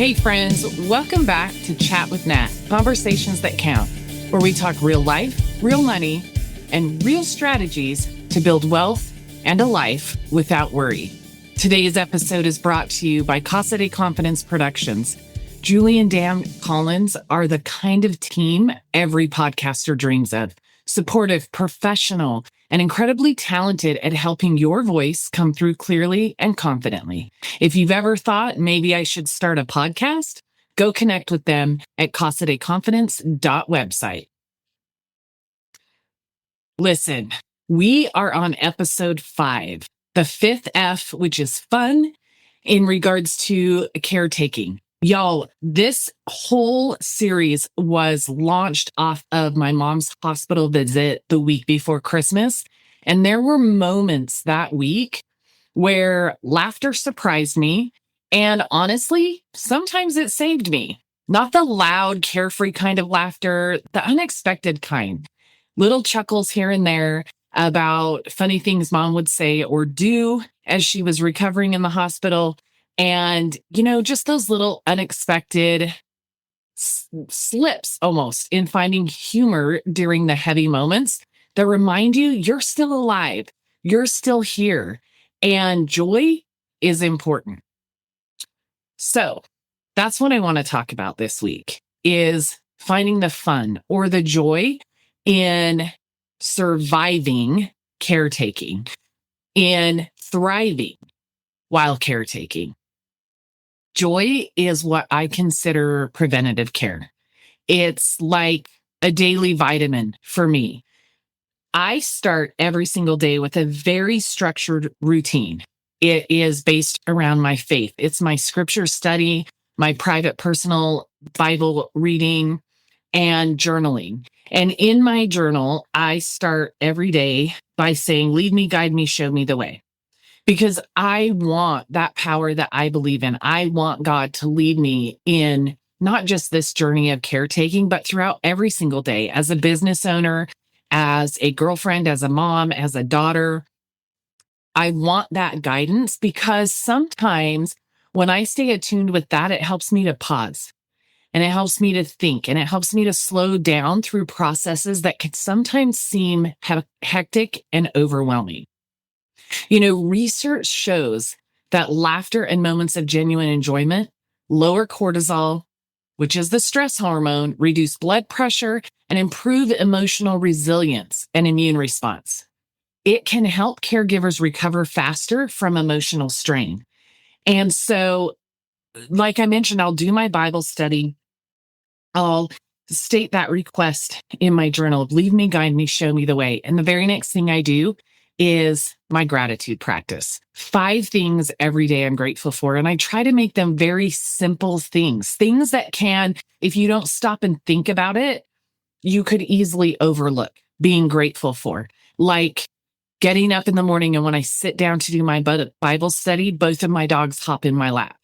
Hey friends, welcome back to Chat with Nat, conversations that count, where we talk real life, real money, and real strategies to build wealth and a life without worry. Today's episode is brought to you by Casa de Confidence Productions. Julie and Dan Collins are the kind of team every podcaster dreams of. Supportive, professional, and incredibly talented at helping your voice come through clearly and confidently. If you've ever thought maybe I should start a podcast, go connect with them at casadeconfidence.website. Listen, we are on episode 5, the 5th F, which is fun in regards to caretaking. Y'all, this whole series was launched off of my mom's hospital visit the week before Christmas. And there were moments that week where laughter surprised me. And honestly, sometimes it saved me. Not the loud, carefree kind of laughter, the unexpected kind. Little chuckles here and there about funny things mom would say or do as she was recovering in the hospital. And, just those little unexpected slips almost in finding humor during the heavy moments that remind you you're still alive, you're still here, and joy is important. So that's what I want to talk about this week is finding the fun or the joy in surviving caretaking, in thriving while caretaking. Joy is what I consider preventative care. It's like a daily vitamin for me. I start every single day with a very structured routine. It is based around my faith. It's my scripture study, my private personal Bible reading, and journaling. And in my journal, I start every day by saying, lead me, guide me, show me the way. Because I want that power that I believe in. I want God to lead me in not just this journey of caretaking, but throughout every single day as a business owner, as a girlfriend, as a mom, as a daughter. I want that guidance because sometimes when I stay attuned with that, it helps me to pause and it helps me to think and it helps me to slow down through processes that can sometimes seem hectic and overwhelming. Research shows that laughter and moments of genuine enjoyment lower cortisol, which is the stress hormone, reduce blood pressure, and improve emotional resilience and immune response. It can help caregivers recover faster from emotional strain. And so, like I mentioned, I'll do my Bible study. I'll state that request in my journal. Lead me, guide me, show me the way. And the very next thing I do is my gratitude practice. 5 things every day I'm grateful for. And I try to make them very simple things that can, if you don't stop and think about it, you could easily overlook being grateful for. Like getting up in the morning and when I sit down to do my Bible study, both of my dogs hop in my lap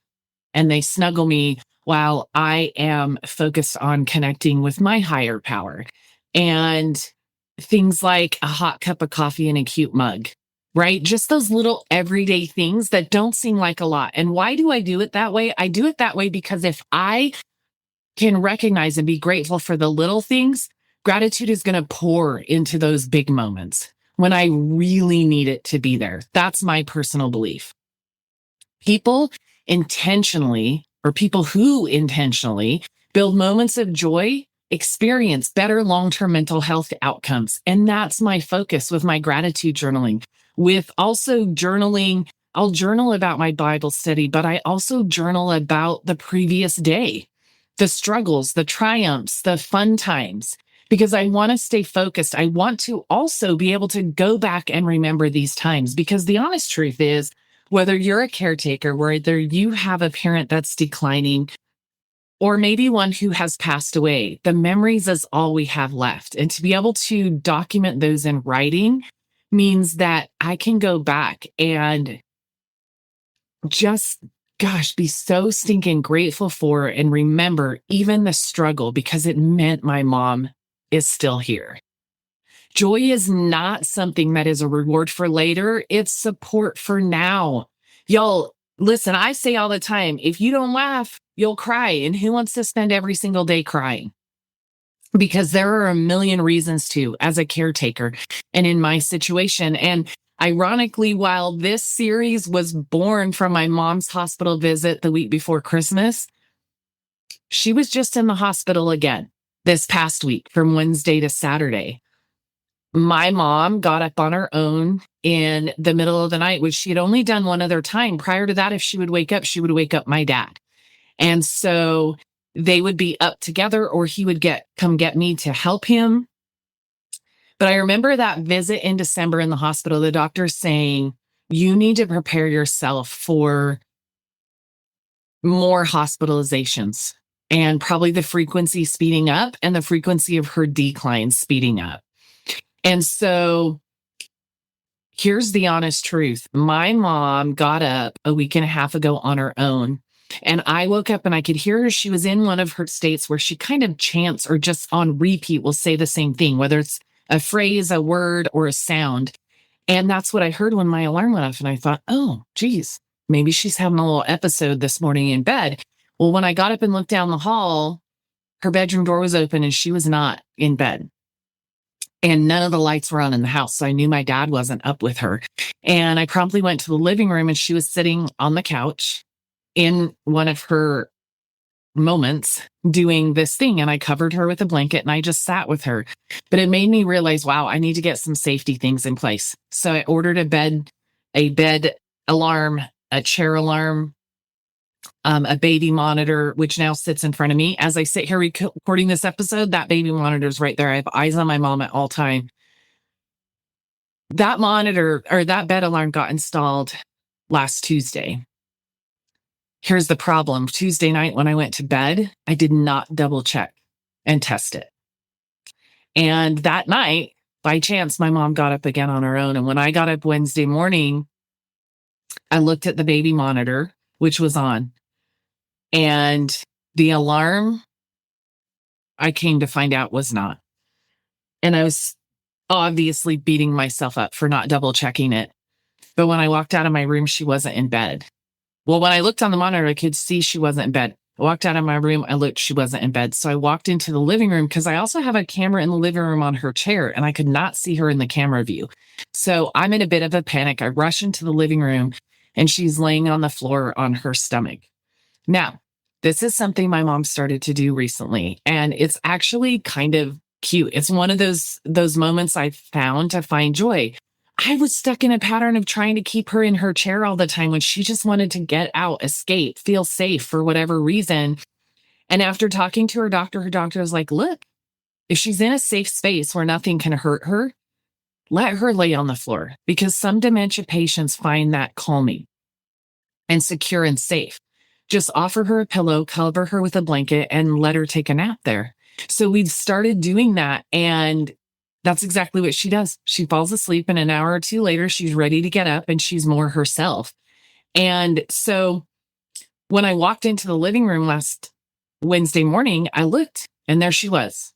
and they snuggle me while I am focused on connecting with my higher power. And things like a hot cup of coffee in a cute mug, right? Just those little everyday things that don't seem like a lot. And why do I do it that way? I do it that way because if I can recognize and be grateful for the little things, gratitude is going to pour into those big moments when I really need it to be there. That's my personal belief. People who intentionally build moments of joy experience better long-term mental health outcomes. And that's my focus with my gratitude journaling. With also journaling, I'll journal about my Bible study, but I also journal about the previous day, the struggles, the triumphs, the fun times, because I want to stay focused. I want to also be able to go back and remember these times because the honest truth is, whether you're a caretaker, whether you have a parent that's declining, or maybe one who has passed away, the memories is all we have left. And to be able to document those in writing means that I can go back and just, be so stinking grateful for and remember even the struggle because it meant my mom is still here. Joy is not something that is a reward for later. It's support for now. Y'all, Listen, I say all the time, if you don't laugh, you'll cry. And who wants to spend every single day crying? Because there are a million reasons to, as a caretaker and in my situation. And ironically, while this series was born from my mom's hospital visit the week before Christmas, she was just in the hospital again this past week from Wednesday to Saturday. My mom got up on her own in the middle of the night, which she had only done one other time. Prior to that, if she would wake up, she would wake up my dad. And so they would be up together, or he would come get me to help him. But I remember that visit in December in the hospital, the doctor saying, you need to prepare yourself for more hospitalizations, and probably the frequency speeding up and the frequency of her decline speeding up. And so here's the honest truth. My mom got up a week and a half ago on her own. And I woke up and I could hear her. She was in one of her states where she kind of chants or just on repeat will say the same thing, whether it's a phrase, a word, or a sound. And that's what I heard when my alarm went off. And I thought, oh, geez, maybe she's having a little episode this morning in bed. Well, when I got up and looked down the hall, her bedroom door was open and she was not in bed. And none of the lights were on in the house. So I knew my dad wasn't up with her. And I promptly went to the living room and she was sitting on the couch in one of her moments doing this thing. And I covered her with a blanket and I just sat with her. But it made me realize, wow, I need to get some safety things in place. So I ordered a bed alarm, a chair alarm, a baby monitor, which now sits in front of me. As I sit here recording this episode, that baby monitor is right there. I have eyes on my mom at all time. That monitor or that bed alarm got installed last Tuesday. Here's the problem. Tuesday night when I went to bed, I did not double check and test it. And that night, by chance, my mom got up again on her own. And when I got up Wednesday morning, I looked at the baby monitor, which was on. And the alarm, I came to find out, was not. And I was obviously beating myself up for not double checking it. But when I walked out of my room, she wasn't in bed. Well, when I looked on the monitor, I could see she wasn't in bed. I walked out of my room, I looked, she wasn't in bed. So I walked into the living room because I also have a camera in the living room on her chair and I could not see her in the camera view. So I'm in a bit of a panic. I rush into the living room and she's laying on the floor on her stomach. Now, this is something my mom started to do recently, and it's actually kind of cute. It's one of those moments I found to find joy. I was stuck in a pattern of trying to keep her in her chair all the time when she just wanted to get out, escape, feel safe for whatever reason. And after talking to her doctor was like, look, if she's in a safe space where nothing can hurt her, let her lay on the floor, because some dementia patients find that calming and secure and safe. Just offer her a pillow, cover her with a blanket, and let her take a nap there. So we've started doing that, and that's exactly what she does. She falls asleep, and an hour or two later, she's ready to get up, and she's more herself. And so when I walked into the living room last Wednesday morning, I looked, and there she was,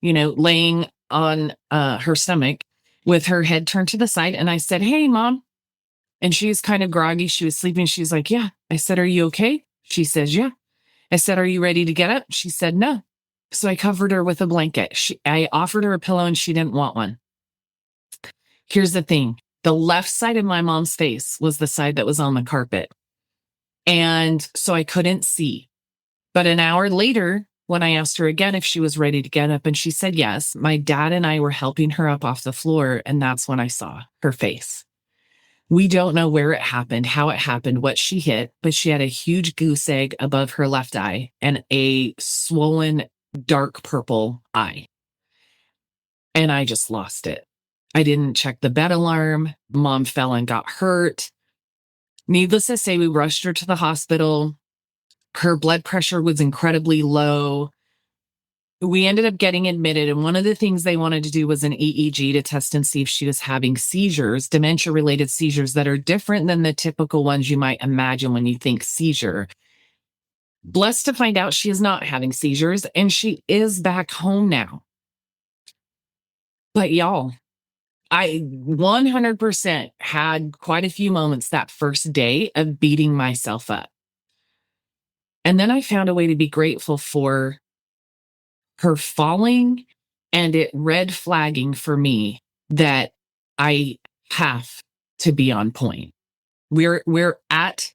laying on her stomach with her head turned to the side. And I said, hey, Mom. And she was kind of groggy. She was sleeping. She's like, yeah. I said, are you okay? She says, yeah. I said, are you ready to get up? She said, no. So I covered her with a blanket. I offered her a pillow and she didn't want one. Here's the thing. The left side of my mom's face was the side that was on the carpet. And so I couldn't see. But an hour later, when I asked her again if she was ready to get up, and she said yes, my dad and I were helping her up off the floor. And that's when I saw her face. We don't know where it happened, how it happened, what she hit, but she had a huge goose egg above her left eye and a swollen dark purple eye. And I just lost it. I didn't check the bed alarm. Mom fell and got hurt. Needless to say, we rushed her to the hospital. Her blood pressure was incredibly low. We ended up getting admitted, and one of the things they wanted to do was an EEG to test and see if she was having seizures, dementia-related seizures that are different than the typical ones you might imagine when you think seizure. Blessed to find out she is not having seizures, and she is back home now. But y'all, I 100% had quite a few moments that first day of beating myself up. And then I found a way to be grateful for her falling and it red flagging for me that I have to be on point. We're at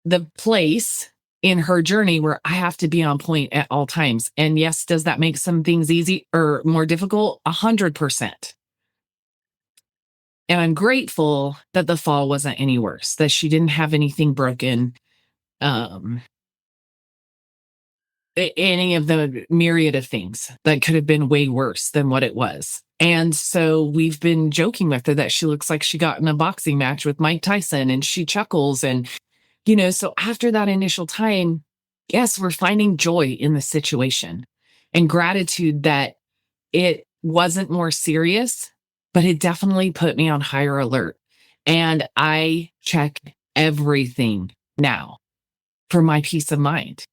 the place in her journey where I have to be on point at all times. And yes, does that make some things easy or more difficult? 100%. And I'm grateful that the fall wasn't any worse, that she didn't have anything broken, um, any of the myriad of things that could have been way worse than what it was. And so we've been joking with her that she looks like she got in a boxing match with Mike Tyson and she chuckles. And, so after that initial time, yes, we're finding joy in the situation and gratitude that it wasn't more serious, but it definitely put me on higher alert. And I check everything now for my peace of mind.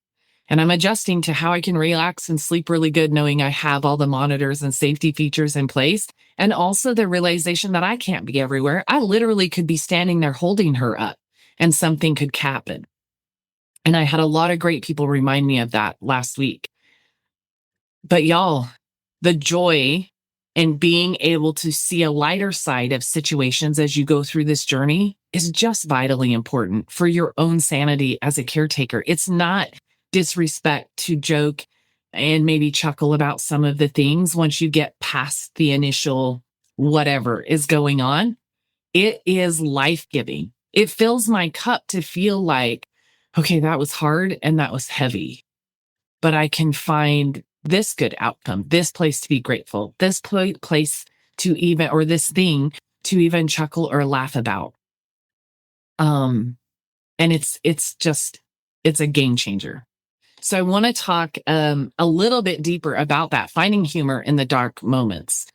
And I'm adjusting to how I can relax and sleep really good, knowing I have all the monitors and safety features in place. And also the realization that I can't be everywhere. I literally could be standing there holding her up and something could happen. And I had a lot of great people remind me of that last week. But y'all, the joy in being able to see a lighter side of situations as you go through this journey is just vitally important for your own sanity as a caretaker. It's not disrespect to joke and maybe chuckle about some of the things once you get past the initial whatever is going on. It is life-giving. It fills my cup to feel like, okay, that was hard and that was heavy, but I can find this good outcome, this place to be grateful, this place to even, or this thing to even chuckle or laugh about. And it's a game changer. So I want to talk a little bit deeper about that, finding humor in the dark moments.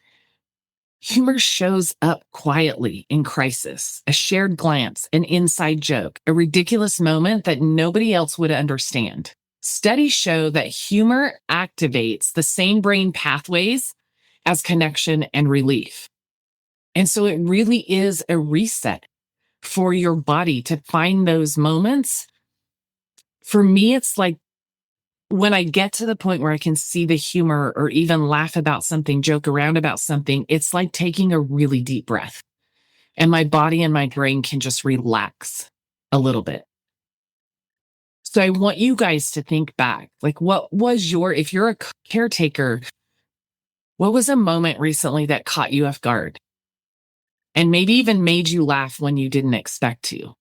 Humor shows up quietly in crisis, a shared glance, an inside joke, a ridiculous moment that nobody else would understand. Studies show that humor activates the same brain pathways as connection and relief. And so it really is a reset for your body to find those moments. For me, it's like when I get to the point where I can see the humor or even laugh about something, joke around about something, it's like taking a really deep breath and my body and my brain can just relax a little bit. So I want you guys to think back, like if you're a caretaker, what was a moment recently that caught you off guard and maybe even made you laugh when you didn't expect to?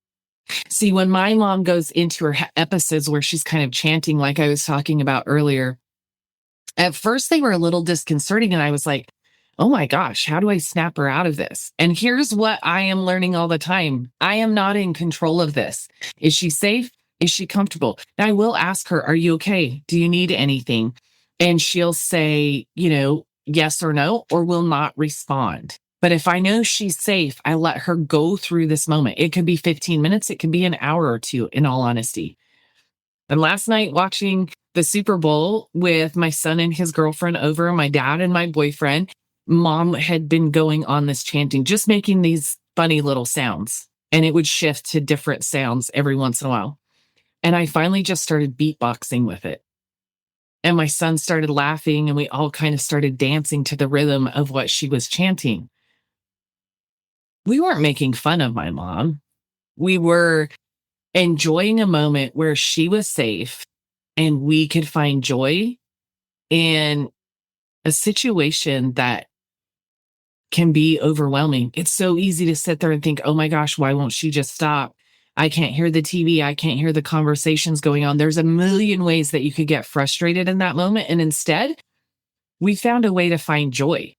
See, when my mom goes into her episodes where she's kind of chanting, like I was talking about earlier, at first they were a little disconcerting. And I was like, oh my gosh, how do I snap her out of this? And here's what I am learning all the time. I am not in control of this. Is she safe? Is she comfortable? And I will ask her, are you okay? Do you need anything? And she'll say, yes or no, or will not respond. But if I know she's safe, I let her go through this moment. It could be 15 minutes. It could be an hour or two, in all honesty. And last night watching the Super Bowl with my son and his girlfriend over, my dad and my boyfriend, mom had been going on this chanting, just making these funny little sounds. And it would shift to different sounds every once in a while. And I finally just started beatboxing with it. And my son started laughing and we all kind of started dancing to the rhythm of what she was chanting. We weren't making fun of my mom. We were enjoying a moment where she was safe and we could find joy in a situation that can be overwhelming. It's so easy to sit there and think, oh my gosh, why won't she just stop? I can't hear the TV. I can't hear the conversations going on. There's a million ways that you could get frustrated in that moment. And instead, we found a way to find joy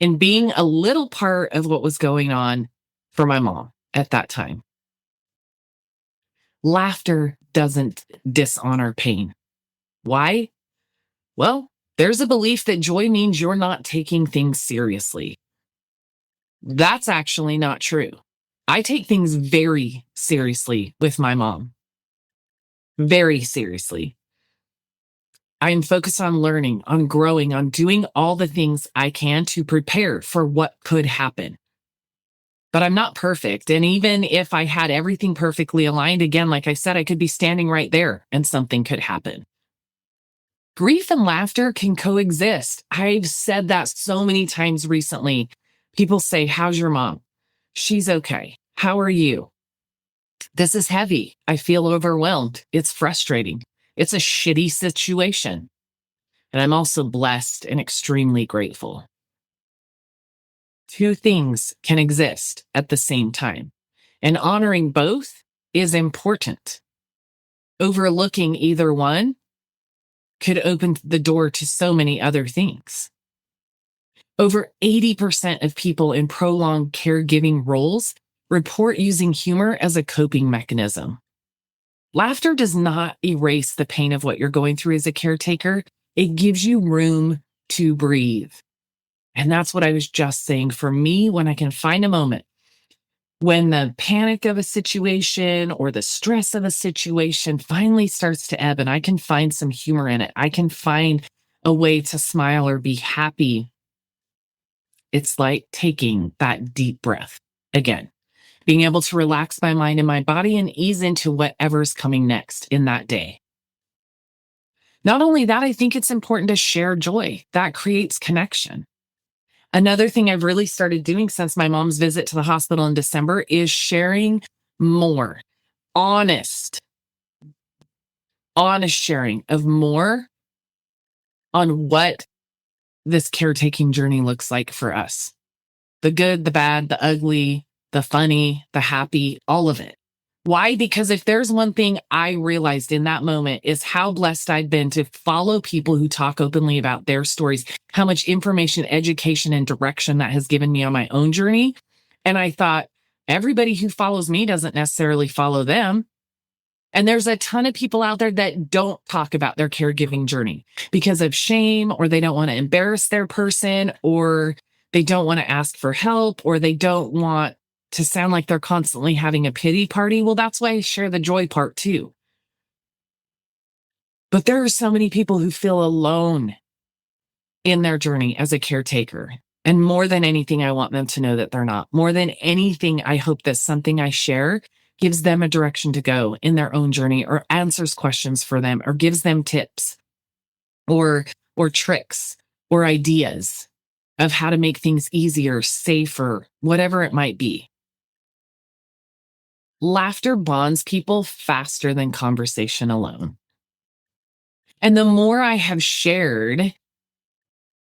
in being a little part of what was going on for my mom at that time. Laughter doesn't dishonor pain. Why? Well, there's a belief that joy means you're not taking things seriously. That's actually not true. I take things very seriously with my mom. Very seriously. I'm focused on learning, on growing, on doing all the things I can to prepare for what could happen. But I'm not perfect. And even if I had everything perfectly aligned, again, like I said, I could be standing right there and something could happen. Grief and laughter can coexist. I've said that so many times recently. People say, "How's your mom?" "She's okay." "How are you?" "This is heavy. I feel overwhelmed. It's frustrating. It's a shitty situation." And I'm also blessed and extremely grateful. Two things can exist at the same time, and honoring both is important. Overlooking either one could open the door to so many other things. Over 80% of people in prolonged caregiving roles report using humor as a coping mechanism. Laughter does not erase the pain of what you're going through as a caretaker. It gives you room to breathe. And that's what I was just saying. For me, when I can find a moment, when the panic of a situation or the stress of a situation finally starts to ebb and I can find some humor in it, I can find a way to smile or be happy. It's like taking that deep breath again, being able to relax my mind and my body and ease into whatever's coming next in that day. Not only that, I think it's important to share joy. That creates connection. Another thing I've really started doing since my mom's visit to the hospital in December is sharing more honest sharing of more on what this caretaking journey looks like for us. The good, the bad, the ugly, the funny, the happy, all of it. Why? Because if there's one thing I realized in that moment is how blessed I'd been to follow people who talk openly about their stories, how much information, education, and direction that has given me on my own journey. And I thought, everybody who follows me doesn't necessarily follow them. And there's a ton of people out there that don't talk about their caregiving journey because of shame, or they don't want to embarrass their person, or they don't want to ask for help, or they don't want to sound like they're constantly having a pity party. Well, that's why I share the joy part too. But there are so many people who feel alone in their journey as a caretaker. And more than anything, I want them to know that they're not. More than anything, I hope that something I share gives them a direction to go in their own journey, or answers questions for them, or gives them tips or tricks or ideas of how to make things easier, safer, whatever it might be. Laughter bonds people faster than conversation alone. And the more I have shared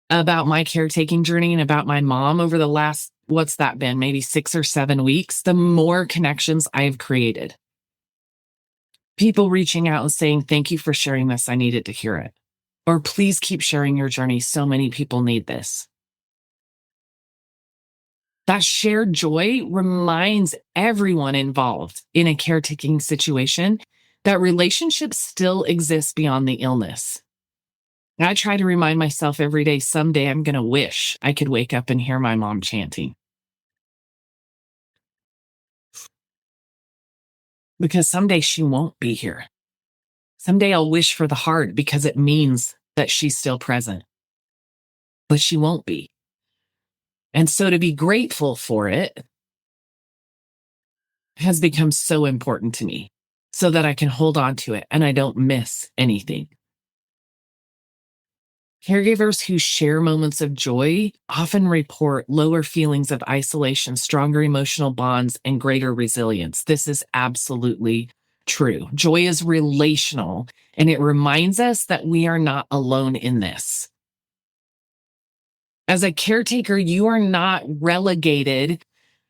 about my caretaking journey and about my mom over the last, what's that been, maybe 6 or 7 weeks, the more connections I've created. People reaching out and saying, "Thank you for sharing this. I needed to hear it." Or, "Please keep sharing your journey. So many people need this." That shared joy reminds everyone involved in a caretaking situation that relationships still exist beyond the illness. I try to remind myself every day, someday I'm going to wish I could wake up and hear my mom chanting. Because someday she won't be here. Someday I'll wish for the hard because it means that she's still present. But she won't be. And so to be grateful for it has become so important to me, so that I can hold on to it and I don't miss anything. Caregivers who share moments of joy often report lower feelings of isolation, stronger emotional bonds, and greater resilience. This is absolutely true. Joy is relational, and it reminds us that we are not alone in this. As a caretaker, you are not relegated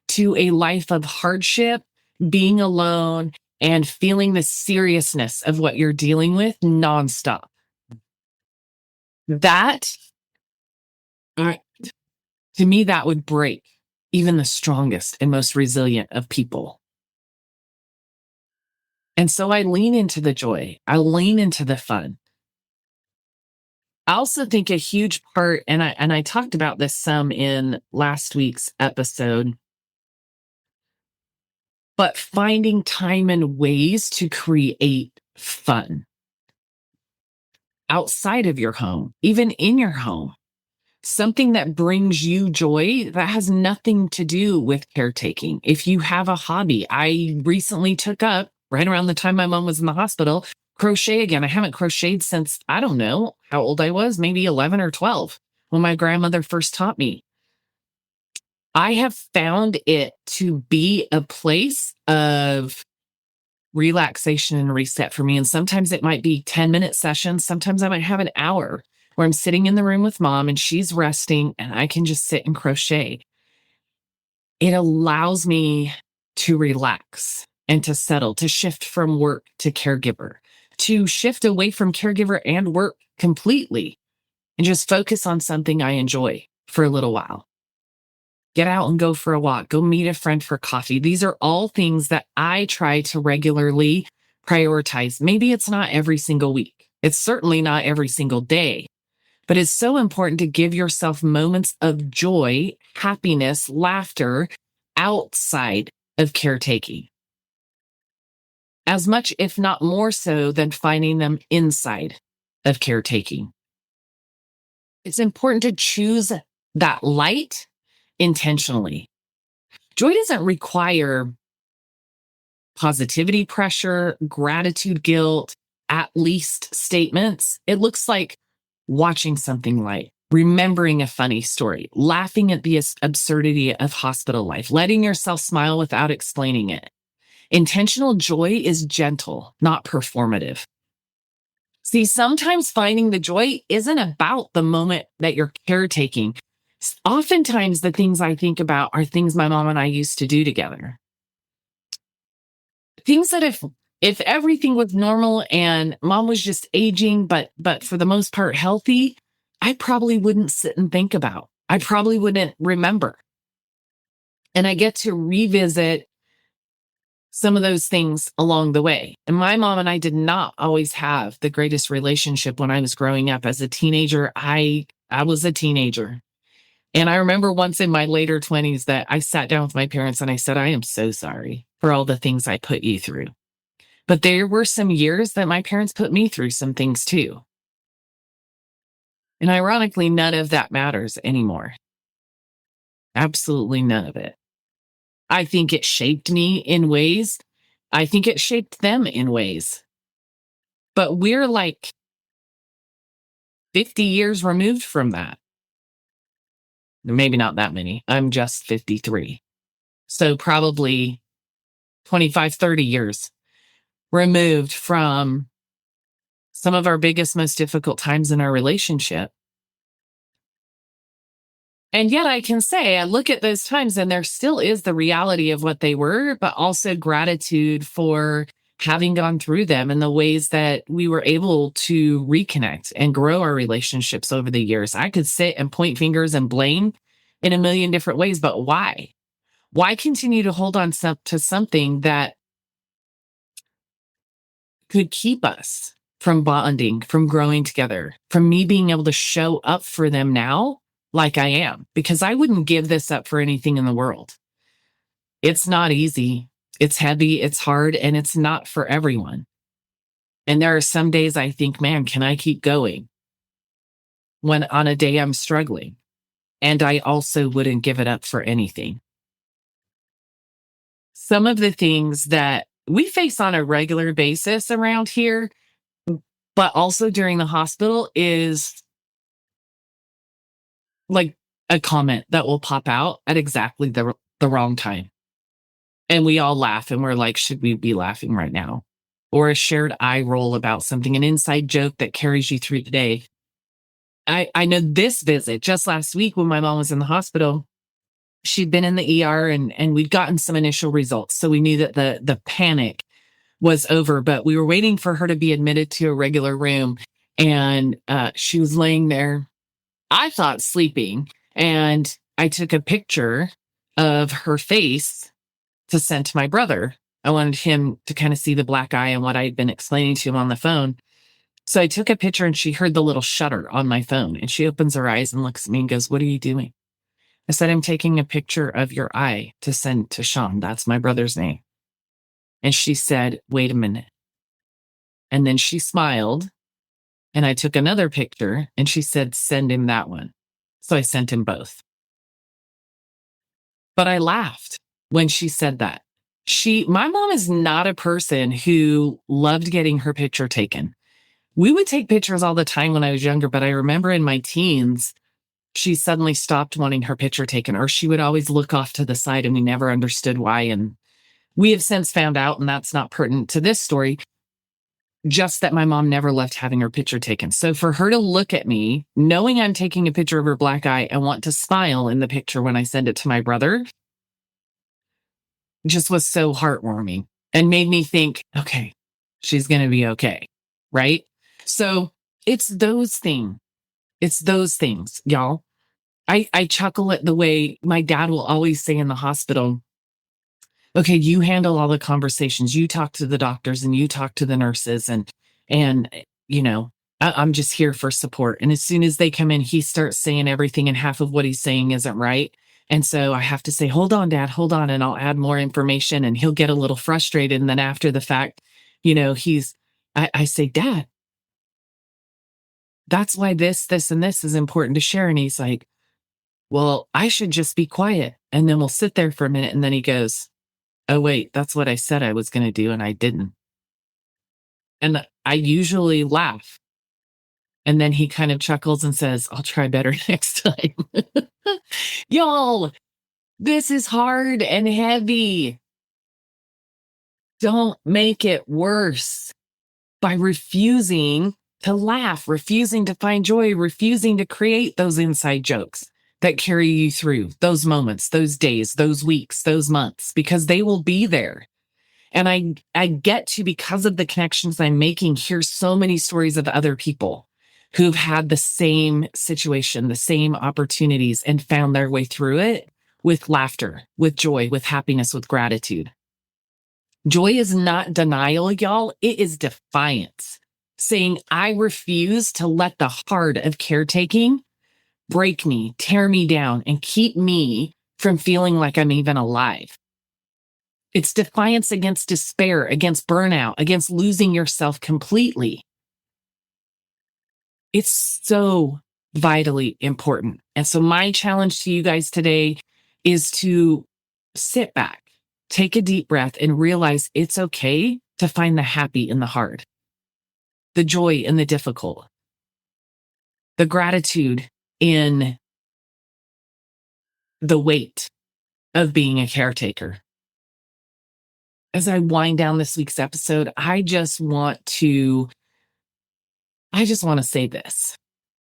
to a life of hardship, being alone, and feeling the seriousness of what you're dealing with nonstop. That, uh, to me, that would break even the strongest and most resilient of people. And so I lean into the joy. I lean into the fun. I also think a huge part, and I talked about this some in last week's episode, but finding time and ways to create fun. outside of your home, even in your home. Something that brings you joy that has nothing to do with caretaking. If you have a hobby, I recently took up, right around the time my mom was in the hospital, crochet again. I haven't crocheted since, I don't know how old I was, maybe 11 or 12, when my grandmother first taught me. I have found it to be a place of relaxation and reset for me. And sometimes it might be 10-minute sessions. Sometimes I might have an hour where I'm sitting in the room with mom and she's resting and I can just sit and crochet. It allows me to relax and to settle, to shift from work to caregiver, to shift away from caregiver and work completely and just focus on something I enjoy for a little while. Get out and go for a walk, go meet a friend for coffee. These are all things that I try to regularly prioritize. Maybe it's not every single week. It's certainly not every single day, but it's so important to give yourself moments of joy, happiness, laughter outside of caretaking. As much, if not more so, than finding them inside of caretaking. It's important to choose that light intentionally. Joy doesn't require positivity pressure, gratitude guilt, at least statements. It looks like watching something light, remembering a funny story, laughing at the absurdity of hospital life, letting yourself smile without explaining it. Intentional joy is gentle, not performative. See, sometimes finding the joy isn't about the moment that you're caretaking. Oftentimes, the things I think about are things my mom and I used to do together. Things that if everything was normal and mom was just aging, but for the most part healthy, I probably wouldn't sit and think about. I probably wouldn't remember. And I get to revisit some of those things along the way. And my mom and I did not always have the greatest relationship when I was growing up. As a teenager, I was a teenager. And I remember once in my later 20s that I sat down with my parents and I said, I am so sorry for all the things I put you through. But there were some years that my parents put me through some things too. And ironically, none of that matters anymore. Absolutely none of it. I think it shaped me in ways. I think it shaped them in ways. But we're like 50 years removed from that. Maybe not that many. I'm just 53. So probably 25, 30 years removed from some of our biggest, most difficult times in our relationship. And yet I can say, I look at those times and there still is the reality of what they were, but also gratitude for having gone through them and the ways that we were able to reconnect and grow our relationships over the years. I could sit and point fingers and blame in a million different ways, but why? Why continue to hold on to something that could keep us from bonding, from growing together, from me being able to show up for them now like I am? Because I wouldn't give this up for anything in the world. It's not easy. It's heavy, it's hard, and it's not for everyone. And there are some days I think, man, can I keep going? When on a day I'm struggling. And I also wouldn't give it up for anything. Some of the things that we face on a regular basis around here, but also during the hospital, is like a comment that will pop out at exactly the wrong time. And we all laugh and we're like, should we be laughing right now? Or a shared eye roll about something, an inside joke that carries you through the day. I know this visit just last week when my mom was in the hospital, she'd been in the ER and we'd gotten some initial results. So we knew that the panic was over, but we were waiting for her to be admitted to a regular room. And she was laying there, I thought sleeping. And I took a picture of her face to send to my brother. I wanted him to kind of see the black eye and what I had been explaining to him on the phone. So I took a picture and she heard the little shutter on my phone and she opens her eyes and looks at me and goes, "What are you doing?" I said, "I'm taking a picture of your eye to send to Sean." That's my brother's name. And she said, "Wait a minute." And then she smiled And I took another picture and she said, send him that one. So I sent him both. But I laughed when she said that. My mom is not a person who loved getting her picture taken. We would take pictures all the time when I was younger, but I remember in my teens, she suddenly stopped wanting her picture taken, or she would always look off to the side and we never understood why. And we have since found out, and that's not pertinent to this story, just that my mom never loved having her picture taken. So for her to look at me, knowing I'm taking a picture of her black eye and want to smile in the picture when I send it to my brother, just was so heartwarming and made me think, okay, she's going to be okay. Right? So it's those things. It's those things, y'all. I chuckle at the way my dad will always say in the hospital, okay, you handle all the conversations. You talk to the doctors and you talk to the nurses and you know, I'm just here for support. And as soon as they come in, he starts saying everything and half of what he's saying isn't right. And so I have to say, hold on, Dad, hold on. And I'll add more information and he'll get a little frustrated. And then after the fact, you know, I say, Dad, that's why this, and this is important to share. And he's like, well, I should just be quiet. And then we'll sit there for a minute. And then he goes, oh, wait, that's what I said I was going to do. And I didn't. And I usually laugh. And then he kind of chuckles and says, I'll try better next time. Y'all, this is hard and heavy. Don't make it worse by refusing to laugh, refusing to find joy, refusing to create those inside jokes that carry you through those moments, those days, those weeks, those months, because they will be there. And I get to, because of the connections I'm making, hear so many stories of other people who've had the same situation, the same opportunities, and found their way through it with laughter, with joy, with happiness, with gratitude. Joy is not denial, y'all. It is defiance. Saying, I refuse to let the heart of caretaking break me, tear me down, and keep me from feeling like I'm even alive. It's defiance against despair, against burnout, against losing yourself completely. It's so vitally important. And so my challenge to you guys today is to sit back, take a deep breath, and realize it's okay to find the happy in the hard, the joy in the difficult, the gratitude in the weight of being a caretaker. As I wind down this week's episode, I just want to say this.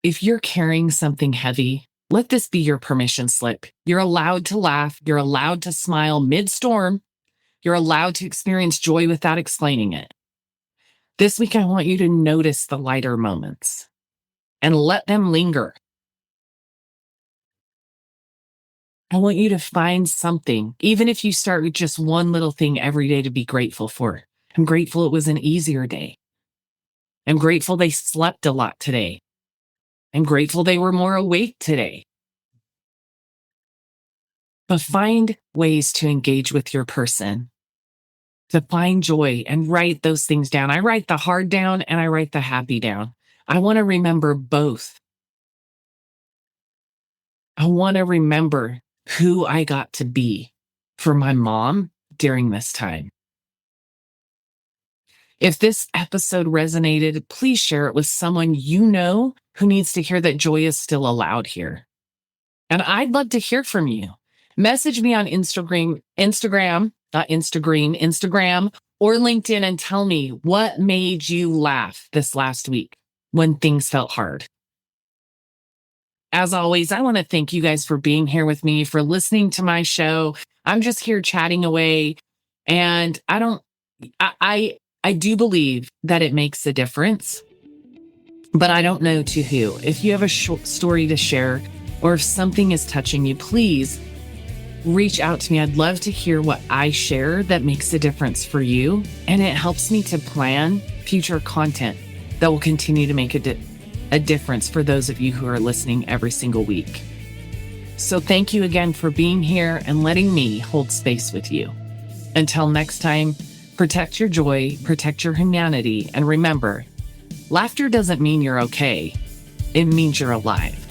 If you're carrying something heavy, let this be your permission slip. You're allowed to laugh. You're allowed to smile mid-storm. You're allowed to experience joy without explaining it. This week, I want you to notice the lighter moments and let them linger. I want you to find something, even if you start with just one little thing every day, to be grateful for. I'm grateful it was an easier day. I'm grateful they slept a lot today. I'm grateful they were more awake today. But find ways to engage with your person, to find joy, and write those things down. I write the hard down and I write the happy down. I want to remember both. I want to remember who I got to be for my mom during this time. If this episode resonated, please share it with someone you know who needs to hear that joy is still allowed here. And I'd love to hear from you. Message me on Instagram, or LinkedIn and tell me what made you laugh this last week when things felt hard. As always, I want to thank you guys for being here with me, for listening to my show. I'm just here chatting away, and I do believe that it makes a difference, but I don't know to who. If you have a short story to share, or if something is touching you, please reach out to me. I'd love to hear what I share that makes a difference for you, and it helps me to plan future content that will continue to make a difference for those of you who are listening every single week. So thank you again for being here and letting me hold space with you. Until next time, protect your joy, protect your humanity, and remember, Laughter doesn't mean you're okay. It means you're alive.